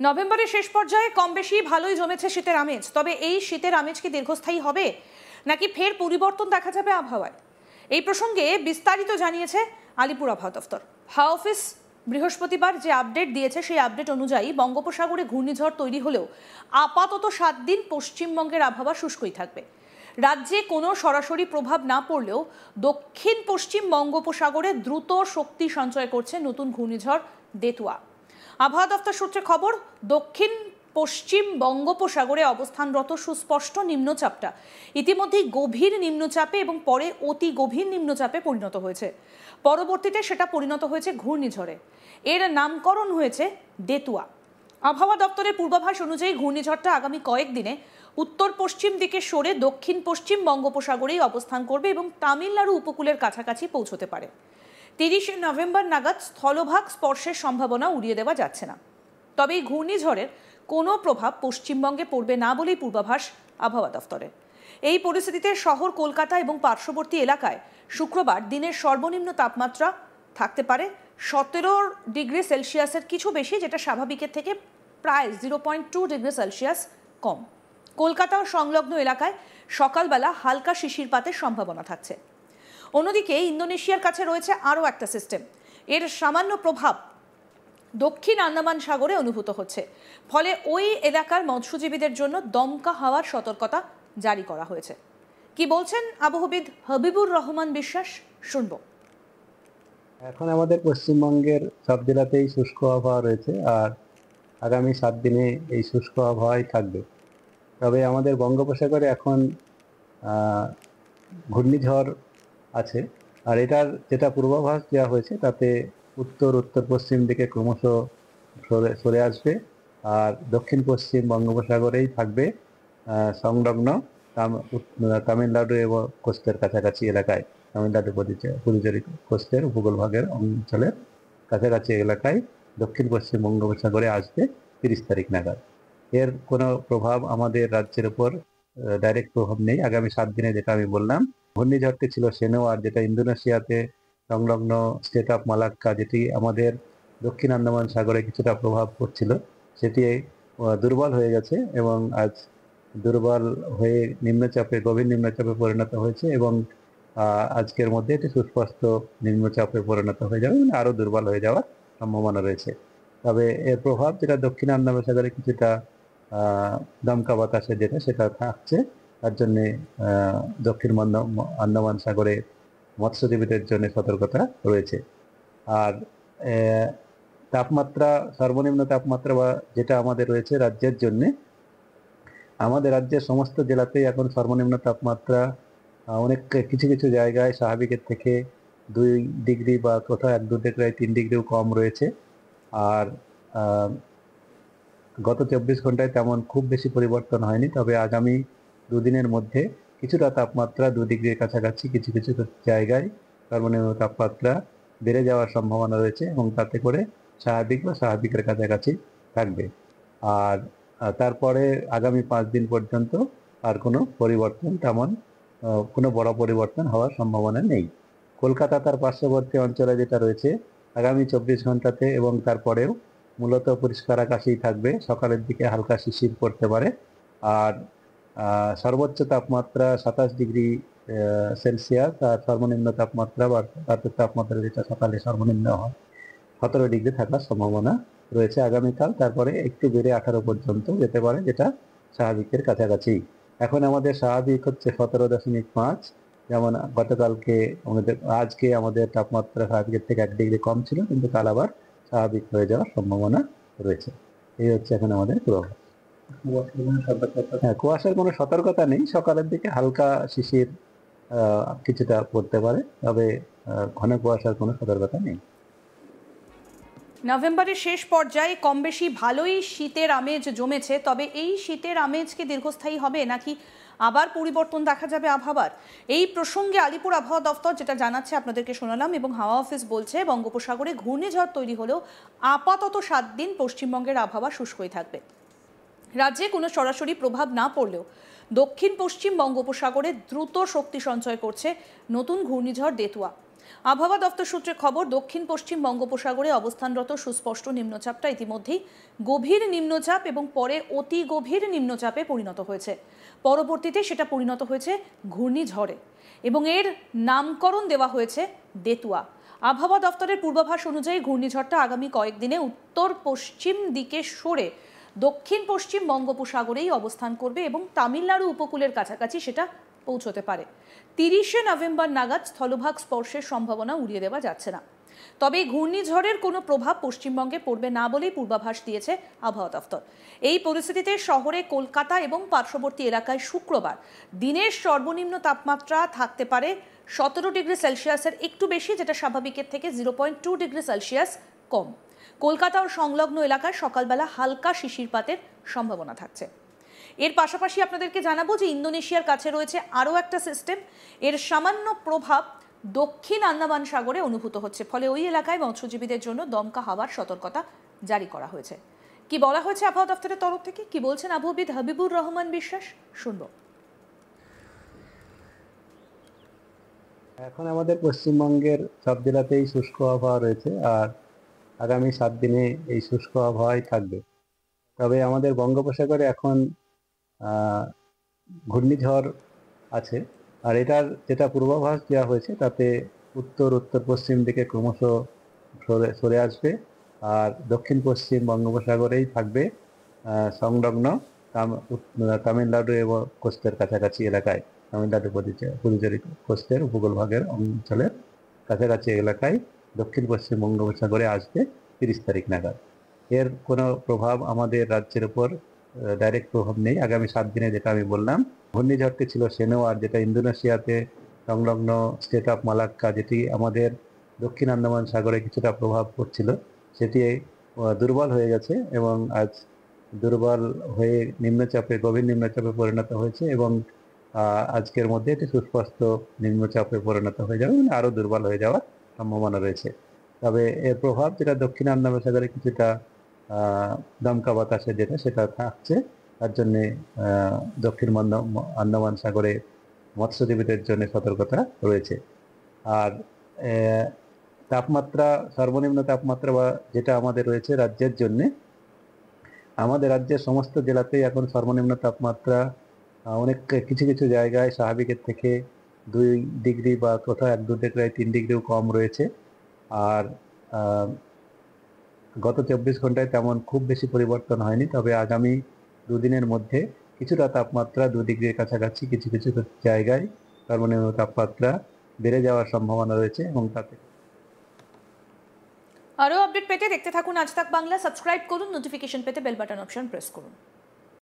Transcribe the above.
নভেম্বরের শেষ পর্যায়ে কম বেশি ভালোই জমেছে শীতের আমেজ। তবে এই শীতের আমেজ কি দীর্ঘস্থায়ী হবে নাকি ফের পরিবর্তন দেখা যাবে আবহাওয়ায়? এই প্রসঙ্গে বিস্তারিত জানিয়েছে আলিপুর আবহাওয়া দফতর। হাওয়া অফিস বৃহস্পতিবার যে আপডেট দিয়েছে সেই আপডেট অনুযায়ী বঙ্গোপসাগরে ঘূর্ণিঝড় তৈরি হলেও আপাতত 7 দিন পশ্চিমবঙ্গের আবহাওয়া শুষ্কই থাকবে। রাজ্যে কোনো সরাসরি প্রভাব না পড়লেও দক্ষিণ পশ্চিম বঙ্গোপসাগরে দ্রুত শক্তি সঞ্চয় করছে নতুন ঘূর্ণিঝড় দেতুয়া। আবহাওয়া দফতর সূত্রে খবর, দক্ষিণ পশ্চিম বঙ্গোপসাগরে অবস্থানরত সুস্পষ্ট নিম্নচাপটা ইতিমধ্যেই গভীর নিম্নচাপে এবং পরে অতি গভীর নিম্নচাপে পরিণত হয়েছে। পরবর্তীতে সেটা পরিণত হয়েছে ঘূর্ণিঝড়ে। এর নামকরণ হয়েছে দেতুয়া। আবহাওয়া দপ্তরের পূর্বাভাস অনুযায়ী ঘূর্ণিঝড়টা আগামী কয়েকদিনে উত্তর পশ্চিম দিকে সরে দক্ষিণ পশ্চিম বঙ্গোপসাগরেই অবস্থান করবে এবং তামিলনাড়ু উপকূলের কাছাকাছি পৌঁছতে পারে। 30 নভেম্বর নাগাদ স্থলভাগ স্পর্শের সম্ভাবনা উড়িয়ে দেওয়া যাচ্ছে না। তবে এই ঘূর্ণিঝড়ের কোনো প্রভাব পশ্চিমবঙ্গে পড়বে না বলেই পূর্বাভাস আবহাওয়া দফতরের। এই পরিস্থিতিতে শহর কলকাতা এবং পার্শ্ববর্তী এলাকায় শুক্রবার দিনের সর্বনিম্ন তাপমাত্রা থাকতে পারে 17 ডিগ্রি সেলসিয়াসের কিছু বেশি, যেটা স্বাভাবিকের থেকে প্রায় 0.2 ডিগ্রি সেলসিয়াস কম। কলকাতা ও সংলগ্ন এলাকায় সকালবেলা হালকা শিশিরপাতের সম্ভাবনা থাকছে। অন্যদিকে ইন্দোনেশিয়ার কাছে রয়েছে আরও একটা সিস্টেম। এর সামান্য প্রভাব দক্ষিণ আন্দামান সাগরে অনুভূত হচ্ছে। ফলে ওই এলাকার মৎস্যজীবীদের জন্য দমকা হাওয়ার সতর্কতা জারি করা হয়েছে। কি বলছেন আবহবিদ হাবিবুর রহমান বিশ্বাস, শুনব। এখন আমাদের পশ্চিমবঙ্গের সব জেলাতেই শুষ্ক আবহাওয়া রয়েছে আর আগামী 7 দিনে এই শুষ্ক আবহাওয়াই থাকবে। তবে আমাদের বঙ্গোপসাগরে এখন ঘূর্ণিঝড় আছে আর এটার যেটা পূর্বাভাস দেওয়া হয়েছে তাতে উত্তর পশ্চিম দিকে ক্রমশ সরে আসবে আর দক্ষিণ পশ্চিম বঙ্গোপসাগরেই থাকবে, সংলগ্ন তামিলনাড়ু এবং কোস্টের কাছাকাছি এলাকায়, তামিলনাড়ু পুদুচেরি কোস্টের উপকূল ভাগের অঞ্চলের কাছাকাছি এলাকায় দক্ষিণ পশ্চিম বঙ্গোপসাগরে আসবে 30 তারিখ নাগাদ। এর কোনো প্রভাব আমাদের রাজ্যের উপর ডাইরেক্ট প্রভাব নেই আগামী 7 দিনে। যেটা আমি বললাম, ঘূর্ণিঝড়টি ছিল সেনোয়ার, যেটা ইন্দোনেশিয়াতে সংলগ্ন স্টেট অফ মালাক্কা, যেটি আমাদের দক্ষিণ আন্দামান সাগরে কিছুটা প্রভাব পড়ছিল, সেটি দুর্বল হয়ে গেছে এবং আজ দুর্বল হয়ে নিম্নচাপে, গভীর নিম্নচাপে পরিণত হয়েছে এবং আজকের মধ্যে এটি সুস্পষ্ট নিম্নচাপে পরিণত হয়ে যাবে, মানে আরো দুর্বল হয়ে যাওয়ার সম্ভাবনা রয়েছে। তবে এর প্রভাব যেটা দক্ষিণ আন্দামান সাগরে কিছুটা দমকা বাতাসে সেটা থাকছে, তার জন্যে দক্ষিণ আন্দামান সাগরে মৎস্যজীবীদের জন্য সতর্কতা রয়েছে। আর তাপমাত্রা, সর্বনিম্ন তাপমাত্রা বা যেটা আমাদের রয়েছে রাজ্যের জন্য, আমাদের রাজ্যের সমস্ত জেলাতেই এখন সর্বনিম্ন তাপমাত্রা অনেক কিছু জায়গায় স্বাভাবিকের থেকে 2 ডিগ্রি বা কোথাও 1-2 ডিগ্রি 3 ডিগ্রিও কম রয়েছে। আর গত 24 ঘন্টায় তেমন খুব বেশি পরিবর্তন হয়নি। তবে আগামী 2 দিনের মধ্যে কিছুটা তাপমাত্রা 2 ডিগ্রির কাছাকাছি কিছু জায়গায় সর্বনিম্ন তাপমাত্রা বেড়ে যাওয়ার সম্ভাবনা রয়েছে এবং তাতে করে স্বাভাবিক বা স্বাভাবিকের কাছাকাছি থাকবে। আর তারপরে আগামী 5 দিন পর্যন্ত আর কোনো পরিবর্তন, তেমন কোনো বড় পরিবর্তন হওয়ার সম্ভাবনা নেই। কলকাতা তার পার্শ্ববর্তী অঞ্চলে যেটা রয়েছে, আগামী 24 ঘন্টাতে এবং তারপরেও মূলত পরিষ্কার আকাশেই থাকবে। সকালের দিকে হালকা শিশির পড়তে পারে আর সর্বোচ্চ তাপমাত্রা 27 ডিগ্রি সেলসিয়াস আর সর্বনিম্ন তাপমাত্রা বা রাতের তাপমাত্রা যেটা সকালে সর্বনিম্ন হয় 17 ডিগ্রি থাকার সম্ভাবনা রয়েছে আগামীকাল। তারপরে একটু বেড়ে 18 পর্যন্ত যেতে পারে, যেটা স্বাভাবিকের কাছাকাছি। এখন আমাদের স্বাভাবিক হচ্ছে 17.5, যেমন গতকালকে আজকে আমাদের তাপমাত্রা স্বাভাবিকের থেকে 1 ডিগ্রি কম ছিল, কিন্তু কাল আবার স্বাভাবিক হয়ে যাওয়ার সম্ভাবনা রয়েছে। এই হচ্ছে এখন আমাদের পূর্বাভাস। হ্যাঁ, কুয়াশার কোনো সতর্কতা নেই। সকালের দিকে হালকা শিশির কিছুটা পড়তে পারে, তবে ঘন কুয়াশার কোনো সতর্কতা নেই। নভেম্বরের শেষ পর্যায়ে কম বেশি ভালোই শীতের আমেজ জমেছে। তবে এই শীতের আমেজ কি দীর্ঘস্থায়ী হবে নাকি আবার পরিবর্তন দেখা যাবে আবহাওয়ার? এই প্রসঙ্গে আলিপুর আবহাওয়া দফতর যেটা জানাচ্ছে আপনাদেরকে শোনালাম, এবং হাওয়া অফিস বলছে বঙ্গোপসাগরে ঘূর্ণিঝড় তৈরি হলেও আপাতত 7 দিন পশ্চিমবঙ্গের আবহাওয়া শুষ্কই থাকবে। রাজ্যে কোনো সরাসরি প্রভাব না পড়লেও দক্ষিণ পশ্চিম বঙ্গোপসাগরে দ্রুত শক্তি সঞ্চয় করছে নতুন ঘূর্ণিঝড় দেতুয়া। আবহাওয়া দফতর সূত্রে খবর, দক্ষিণ পশ্চিম বঙ্গোপসাগরে অবস্থানরত সুস্পষ্ট নিম্নচাপটা ইতিমধ্যেই গভীর নিম্নচাপ এবং পরে অতি গভীর নিম্নচাপে পরিণত হয়েছে। পরবর্তীতে সেটা পরিণত হয়েছে ঘূর্ণিঝড়ে এবং এর নামকরণ দেওয়া হয়েছে দেতুয়া। আবহাওয়া দফতরের পূর্বাভাস অনুযায়ী ঘূর্ণিঝড়টা আগামী কয়েকদিনে উত্তর পশ্চিম দিকে সরে দক্ষিণ পশ্চিম বঙ্গোপসাগরেই অবস্থান করবে এবং তামিলনাড়ু উপকূলের কাছাকাছি সেটা পৌঁছতে পারে। 30শে নভেম্বর নাগাদ স্থলভাগ স্পর্শের সম্ভাবনা উড়িয়ে দেওয়া যাচ্ছে না। তবে ঘূর্ণিঝড়ের কোনো প্রভাব পশ্চিমবঙ্গে পড়বে না বলেই পূর্বাভাস দিয়েছে আবহাওয়া দফতর। এই পরিস্থিতিতে শহরে কলকাতা এবং পার্শ্ববর্তী এলাকায় শুক্রবার দিনের সর্বনিম্ন তাপমাত্রা থাকতে পারে 17 ডিগ্রি সেলসিয়াসের একটু বেশি, যেটা স্বাভাবিকের থেকে 0.2 ডিগ্রি সেলসিয়াস কম। কলকাতা ও সংলগ্ন এলাকায় সকালবেলা হালকা শিশিরপাতের সম্ভাবনা থাকছে। এর পাশাপাশি আপনাদেরকে জানাবো যে ইন্দোনেশিয়ার কাছে রয়েছে আরও একটা সিস্টেম। এর সামান্য প্রভাব দক্ষিণ আন্দামান সাগরে অনুভূত হচ্ছে, ফলে ওই এলাকায় মৎস্যজীবীদের জন্য দমকা হাওয়ার সতর্কতা জারি করা হয়েছে। কি বলা হয়েছে আবহাওয়া দফতরের তরফ থেকে, কি বলছেন আবহাওয়াবিদ হাবিবুর রহমান বিশ্বাস, শুনবো। এখন আমাদের পশ্চিমবঙ্গের সব জেলাতেই শুষ্ক আবহাওয়া রয়েছে, আর আগামী 7 দিনে এই শুষ্ক আবহাওয়াই থাকবে। তবে আমাদের বঙ্গোপসাগরে এখন ঘূর্ণিঝড় আছে, আর এটার যেটা পূর্বাভাস দেওয়া হয়েছে তাতে উত্তর উত্তর পশ্চিম দিকে ক্রমশ সরে আসবে, আর দক্ষিণ পশ্চিম বঙ্গোপসাগরেই থাকবে সংলগ্ন তামিলনাড়ু এবং কোস্টের কাছাকাছি এলাকায়, তামিলনাড়ু পুদুচেরি কোস্টের উপকূল ভাগের অঞ্চলের কাছাকাছি এলাকায় দক্ষিণ পশ্চিম বঙ্গোপসাগরে আসবে 30 তারিখ নাগাদ। এর কোনো প্রভাব আমাদের রাজ্যের উপর ডাইরেক্ট প্রভাব নেই আগামী 7 দিনে। যেটা আমি বললাম, ঘূর্ণিঝড়টি ছিল সেনোয়ার, যেটা ইন্দোনেশিয়াতে সংলগ্ন স্টেট অফ মালাক্কা, যেটি আমাদের দক্ষিণ আন্দামান সাগরে কিছুটা প্রভাব পড়ছিল, সেটি দুর্বল হয়ে গেছে এবং আজ দুর্বল হয়ে নিম্নচাপে, গভীর নিম্নচাপে পরিণত হয়েছে এবং আজকের মধ্যে এটি সুস্পষ্ট নিম্নচাপে পরিণত হয়ে যাবে, মানে আরও দুর্বল হয়ে যাওয়ার সম্ভাবনা রয়েছে। তবে এর প্রভাব যেটা দক্ষিণ আন্দামান সাগরে কিছুটা দমকা বাতাসে যেটা সেটা থাকছে, তার জন্যে দক্ষিণ আন্দামান সাগরে মৎস্যজীবীদের জন্য সতর্কতা রয়েছে। আর তাপমাত্রা, সর্বনিম্ন তাপমাত্রা বা যেটা আমাদের রয়েছে রাজ্যের জন্যে, আমাদের রাজ্যের সমস্ত জেলাতেই এখন সর্বনিম্ন তাপমাত্রা অনেক কিছু কিছু জায়গায় স্বাভাবিকের থেকে 2 ডিগ্রি বা কোথাও 1-2 ডিগ্রি 3 ডিগ্রিও কম রয়েছে। আর গত 24 ঘন্টায় তেমন খুব বেশি পরিবর্তন হয়নি, তবে আগামী 2 দিনের মধ্যে কিছুটা তাপমাত্রা 2 ডিগ্রির কাছাকাছি কিছু কিছু জায়গায় সর্বনিম্ন তাপমাত্রা বেড়ে যাওয়ার সম্ভাবনা রয়েছে এবং তাতে আরও আপডেট পেতে দেখতে থাকুন আজ তাক বাংলা। সাবস্ক্রাইব করুন, নোটিফিকেশন পেতে বেল বাটন অপশন প্রেস করুন।